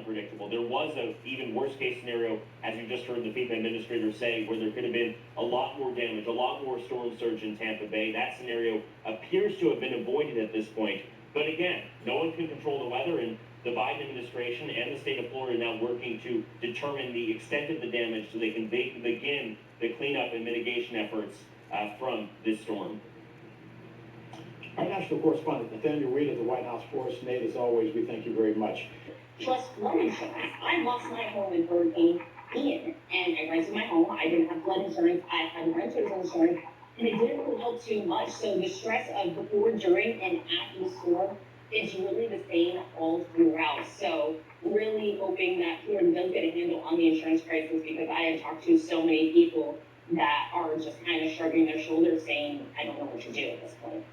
unpredictable. There was a even worse case scenario, as you just heard the FEMA administrator say, where there could have been a lot more damage, a lot more storm surge in Tampa Bay. That scenario appears to have been avoided at this point. But again, no one can control the weather, and the Biden administration and the state of Florida are now working to determine the extent of the damage so they can begin the cleanup and mitigation efforts from this storm. Our national correspondent, Nathaniel Reed of the White House for us. Nate, as always, we thank you very much. Plus flood insurance. I lost my home in Hurricane Ian, and I rented my home. I didn't have flood insurance. I had renter's insurance, and it didn't really help too much. So the stress of before, during, and after the storm is really the same all throughout. So really hoping that Florida does get a handle on the insurance crisis, because I have talked to so many people that are just kind of shrugging their shoulders, saying, I don't know what to do at this point.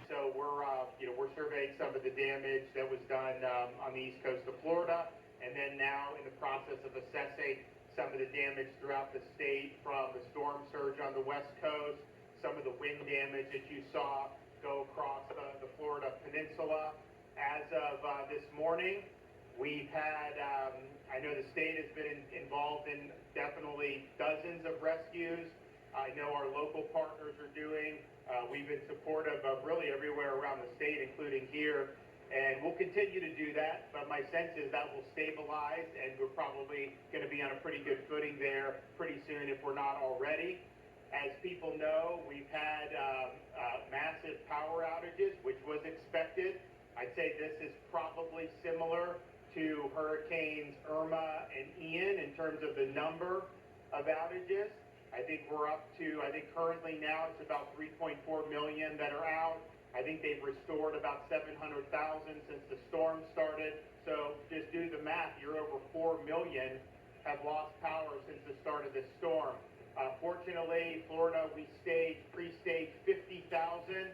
So we're surveying some of the damage that was done on the east coast of Florida, and then now in the process of assessing some of the damage throughout the state from the storm surge on the west coast, some of the wind damage that you saw go across the Florida peninsula. As of this morning, we've had, I know the state has been involved in definitely dozens of rescues. I know our local partners are doing. We've been supportive of really everywhere around the state, including here, and we'll continue to do that. But my sense is that will stabilize, and we're probably going to be on a pretty good footing there pretty soon, if we're not already. As people know, we've had massive power outages, which was expected. I'd say this is probably similar to Hurricanes Irma and Ian in terms of the number of outages. I think we're up to, currently now it's about 3.4 million that are out. I think they've restored about 700,000 since the storm started. So just do the math, you're over 4 million have lost power since the start of this storm. Fortunately, Florida, we pre-staged 50,000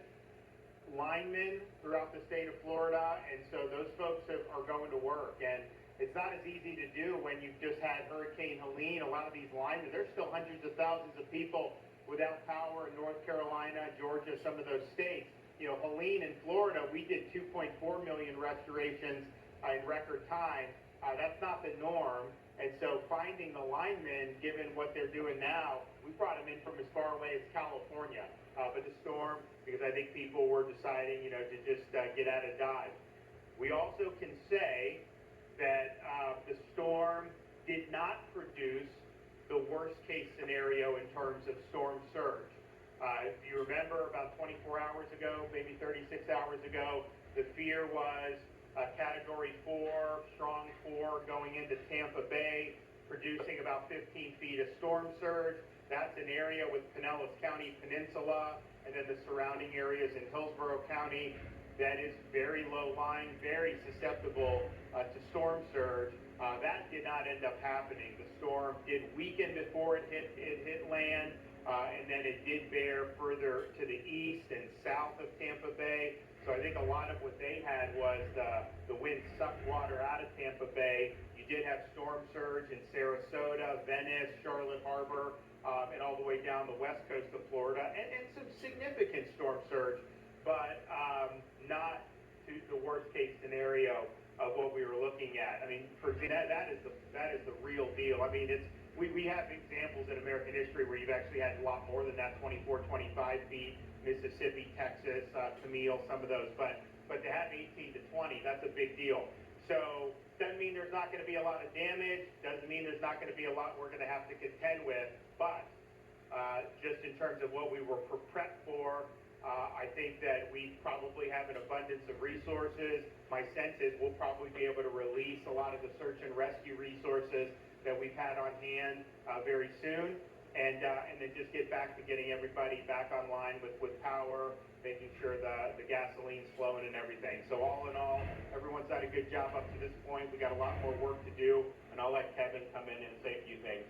linemen throughout the state of Florida, and so those folks are going to work. And it's not as easy to do when you've just had Hurricane Helene. A lot of these linemen, there's still hundreds of thousands of people without power in North Carolina, Georgia, some of those states. You know, Helene in Florida, we did 2.4 million restorations in record time. That's not the norm. And so finding the linemen, given what they're doing now, we brought them in from as far away as California. But the storm, because I think people were deciding, to just get out of Dodge. We also can say that the storm did not produce the worst case scenario in terms of storm surge. If you remember, about 24 hours ago, maybe 36 hours ago, the fear was Category 4, strong 4, going into Tampa Bay, producing about 15 feet of storm surge. That's an area with Pinellas County Peninsula, and then the surrounding areas in Hillsborough County that is very low lying, very susceptible to storm surge. That did not end up happening. The storm did weaken before it hit land, and then it did bear further to the east and south of Tampa Bay. So I think a lot of what they had was the wind sucked water out of Tampa Bay. You did have storm surge in Sarasota, Venice, Charlotte Harbor, and all the way down the west coast of Florida, and some significant storm surge, but not to the worst case scenario of what we were looking at. I mean, that is the real deal. I mean, we have examples in American history where you've actually had a lot more than that, 24, 25 feet. Mississippi, Texas, Camille, some of those, but to have 18 to 20, that's a big deal. So doesn't mean there's not going to be a lot of damage, doesn't mean there's not going to be a lot we're going to have to contend with, but just in terms of what we were prepped for, I think that we probably have an abundance of resources. My sense is we'll probably be able to release a lot of the search and rescue resources that we've had on hand very soon. And then just get back to getting everybody back online with power, making sure the gasoline's flowing and everything. So all in all, everyone's done a good job up to this point. We got a lot more work to do, and I'll let Kevin come in and say a few things.